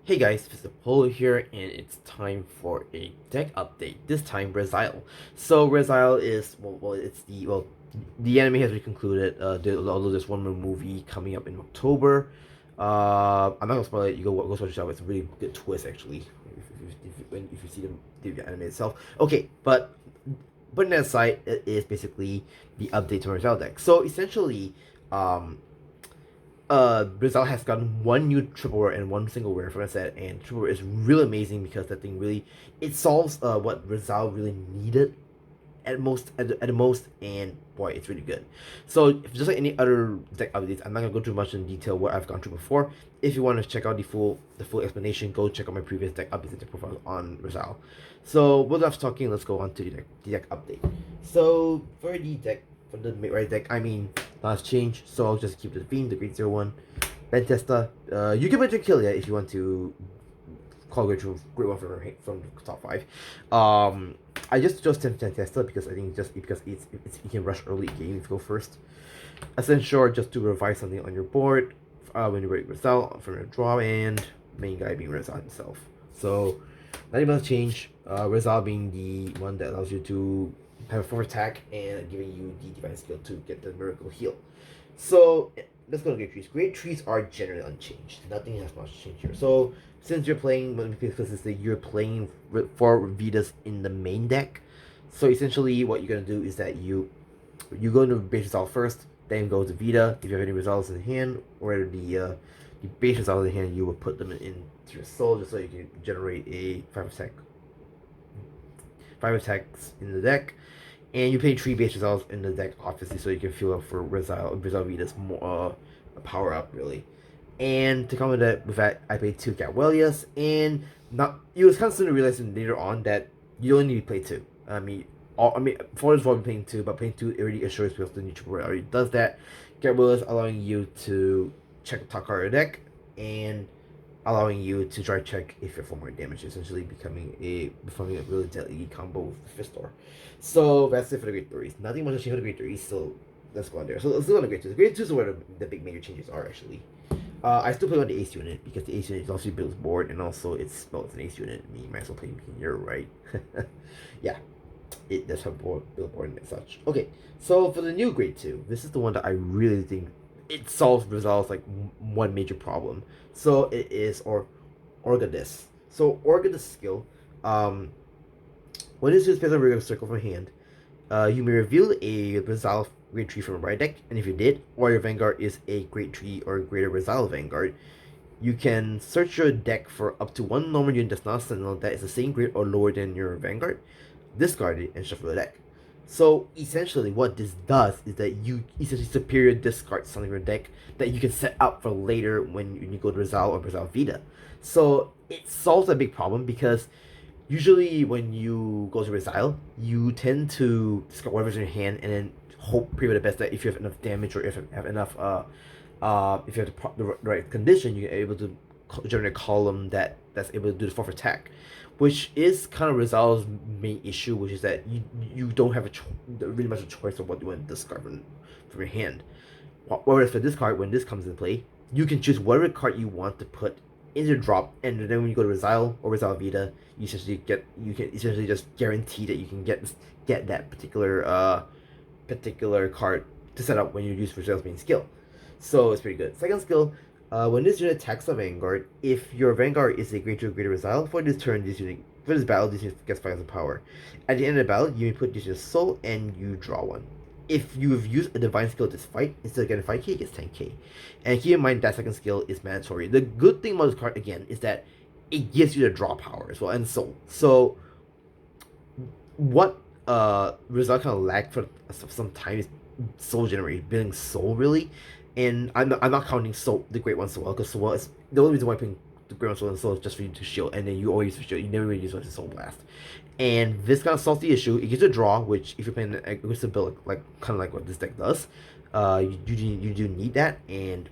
Hey guys, this is Polo here, and it's time for a deck update. This time, Rezael. So Rezael is the anime has been concluded. Although there's one more movie coming up in October. I'm not gonna spoil it. You go watch it out. It's a really good twist actually. If you see the anime itself. Okay, but putting that aside, it is basically the update to Rezael deck. So essentially, Rezael has gotten one new triple rare and one single rare from that set, and triple rare is really amazing because that thing really it solves what Rezael really needed at the most, and boy, it's really good. So just like any other deck updates, I'm not gonna go too much in detail what I've gone through before. If you want to check out the full explanation, go check out my previous deck updates and deck profiles on Rezael. So without talking, let's go on to the deck update. So for the deck, for the mid-right deck, I mean, last change, so I'll just keep the theme, the Grade 01. Bentesta, you can mention Killia if you want to call Grade 1 from the top 5. I just chose Bentesta because I think just because it's you can rush early game if you go first. Essential just to revive something on your board when you break Rezael from your draw, and main guy being Rezael himself. So, not much change. Rezael being the one that allows you to have a 4 attack and giving you the divine skill to get the miracle heal. So let's go to great trees. Great trees are generally unchanged. Nothing has much changed here. So since you're playing you're playing for Vitas in the main deck. So essentially what you're gonna do is that you go into base result first, then go to Vita. If you have any results in hand, or the base results in hand, you will put them into your soul just so you can generate a 5 attacks in the deck. And you play 3 base results in the deck, obviously, so you can fill up for Rezael Vita's more power up, really. And to come with that, I played 2 Catwellias, and not it was kind of soon to realize later on that you only need to play 2. For this one, playing 2, but playing 2 already assures because the new triple already does that. Catwellias allowing you to check the top card of your deck, and allowing you to try to check if you're for more damage, essentially becoming a really deadly combo with the Fistor. So that's it for the grade 3s. Nothing much to change for the grade 3s, so let's go on there. So let's go on the grade 2s. The grade 2s is where the big major changes are actually. I still play on the Ace unit because the Ace unit is also built board, and also it's an Ace unit. I mean, you might as well play here, right? Yeah, that's how build board and such. Okay, so for the new grade 2, this is the one that I really think it resolves like one major problem. So it is Orgadis. So Orgadis skill, when this is special regular circle from hand, you may reveal a Rezael grade 3 from a right deck, and if you did, or your Vanguard is a grade 3 or greater Rezael Vanguard, you can search your deck for up to one normal unit that's not Sentinel that is the same grade or lower than your Vanguard, discard it, and shuffle the deck. So essentially what this does is that you essentially superior discard something from your deck that you can set up for later when you go to Rezael or Rezael Vita. So it solves a big problem because usually when you go to Rezael, you tend to discard whatever's in your hand and then hope pray for the best that if you have enough damage or if you have enough if you have the right condition, you're able to generate a column that's able to do the 4th attack, which is kind of Rezael's main issue, which is that you don't have really much a choice of what you want to discard from your hand. Whereas for this card, when this comes into play, you can choose whatever card you want to put into the drop, and then when you go to Rezael or Rezael Vita, you can essentially just guarantee that you can get that particular card to set up when you use Rezael's main skill. So it's pretty good. Second skill, when this unit attacks a Vanguard, if your Vanguard is a grade 2 or greater Rezael, for this battle, this unit gets 5,000 power. At the end of the battle, you may put this in your soul and you draw one. If you've used a divine skill this fight, instead of getting 5k, it gets 10k. And keep in mind that second skill is mandatory. The good thing about this card, again, is that it gives you the draw power as well, and soul. So, what Rezael kind of lacked for some time is soul generation, building soul really. And I'm not counting soul, the Great One Soul, because soul is the only reason why I'm putting the Great One Soul and Soul is just for you to shield, and then you always use shield, you never really use one to Soul Blast. And this kind of solves the issue. It gives you a draw, which if you're playing an aggressive build, like kind of like what this deck does, you do need that, and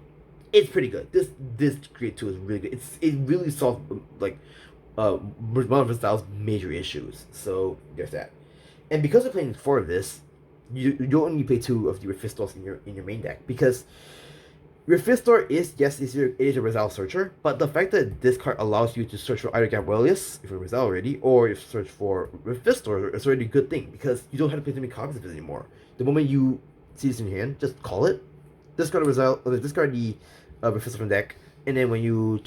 it's pretty good. This grade 2 is really good. It really solves like one of Rezael's major issues. So there's that. And because we're playing 4 of this, you only play 2 of your Fistals in your main deck, because Rifistor is, yes, it is a Rezael searcher, but the fact that this card allows you to search for either Gabwelius, if you're Rezael already, or you search for Rifistor, is already a good thing, because you don't have to play too many copies of it anymore. The moment you see this in your hand, just call it, discard discard the Rifistor from deck, and then when you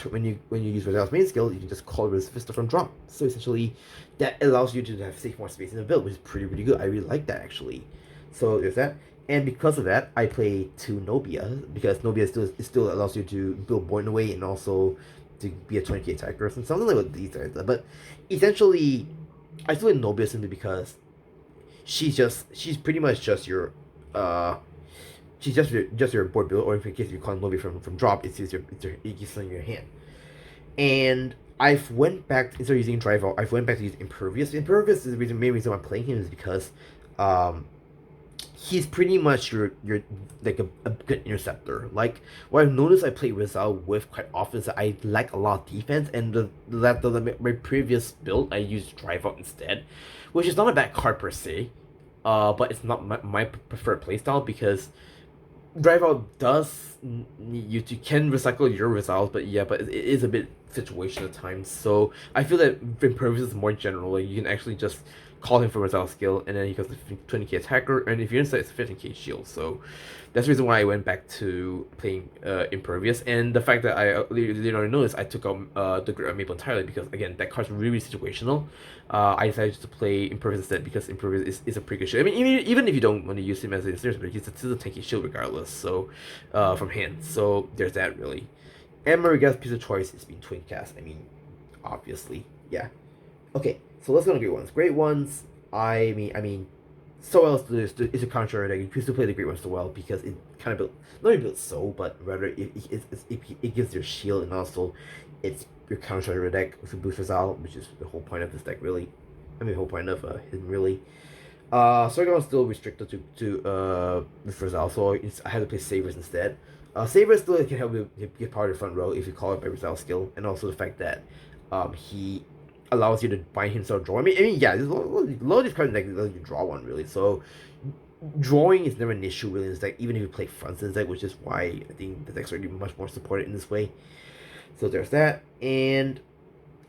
use Rezael's main skill, you can just call Rifistor from drop. So essentially, that allows you to have save more space in the build, which is pretty good. I really like that actually. So there's that. And because of that, I play 2 Nobia, because Nobia still allows you to build Born Away and also to be a 20k attacker, and something like what these guys do. But essentially, I still like Nobia simply because she's pretty much just your she's just your board build, or in case you call Nobia from drop, it's just in your hand. And I've went back instead of using Drive Out, I've went back to use Impervious. Impervious is the main reason why I'm playing him is because he's pretty much your like a good interceptor. Like what I've noticed I play Rezael with quite often is that I like a lot of defense, and my previous build I used Drive Out instead, which is not a bad card per se, but it's not my preferred playstyle because Drive Out does need you to can recycle your results, but yeah, but it is a bit situational at times. So I feel that Impervious is more general. Like you can actually just call him for Rezael skill, and then he goes to 20k attacker, and if you're inside, it's 15k shield. So that's the reason why I went back to playing Impervious, and the fact that I later on noticed I took out the Great Maple entirely because again that card's really situational. I decided to play Impervious instead because Impervious is a pretty good shield. I mean, even if you don't want to use him as a serious, but he's still a tanky shield regardless. So from hand, so there's that really. And my guess piece of choice is being Twin Cast. I mean, obviously, yeah. Okay, so let's go to great ones. Great ones. I mean, so well is a contrary that you choose to play the great ones so well because it kind of built not even built so, but rather it gives your shield, and also it's your counter deck with a boost Rezael, which is the whole point of this deck really. I mean, the whole point of him really. Sargon is still restricted to with Rezael, so I had to play Savers instead. Savers still can help you get part of the front row if you call it by Rezael skill, and also the fact that he allows you to bind himself draw. I mean, yeah, there's a lot of these cards that let you draw one really. So drawing is never an issue really. It's like even if you play fronts in deck, which is why I think the deck's already much more supported in this way. So there's that, and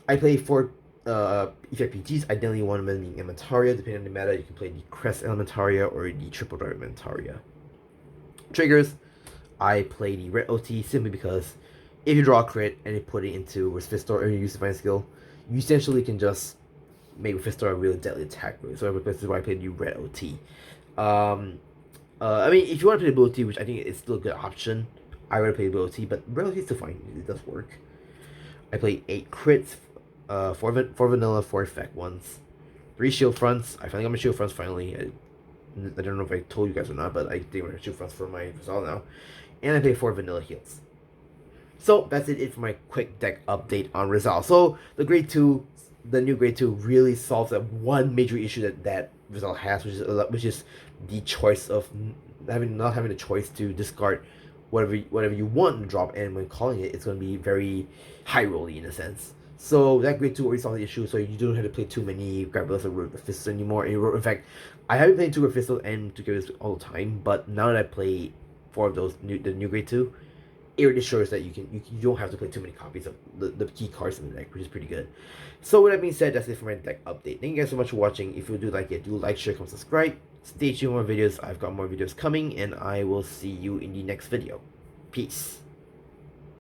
I play 4 effect PGs. Ideally, one of them being Elementaria. Depending on the meta, you can play the Crest Elementaria or the Triple Drive Elementaria. Triggers, I play the Red OT simply because if you draw a crit and you put it into Rifistor or you use Divine skill, you essentially can just make Rifistor a really deadly attack. So this is why I played the Red OT. I mean, if you want to play the Blue OT, which I think is still a good option, I would play the Blue OT, but Red OT is still fine. It does work. I play 8 crits, 4 vanilla, 4 effect ones, 3 shield fronts. I finally got my shield fronts finally. I don't know if I told you guys or not, but I think I'm going to shield fronts for my Rezael now. And I play 4 vanilla heals. So that's it for my quick deck update on Rezael. So the new grade 2 really solves that one major issue that Rezael has, which is the choice of not having the choice to discard whatever you want to drop, and when calling it, it's going to be very high rolly in a sense. So that grade 2 already solved the issue, so you don't have to play too many Grabblers or Rifistos anymore. In fact, I haven't played 2 Rifistos and 2 Grabblers all the time, but now that I play 4 of those the new grade 2, it really shows that you don't have to play too many copies of the key cards in the deck, which is pretty good. So with that being said, that's it for my deck update. Thank you guys so much for watching. If you do like it, do like, share, comment, subscribe. Stay tuned for more videos. I've got more videos coming, and I will see you in the next video. Peace.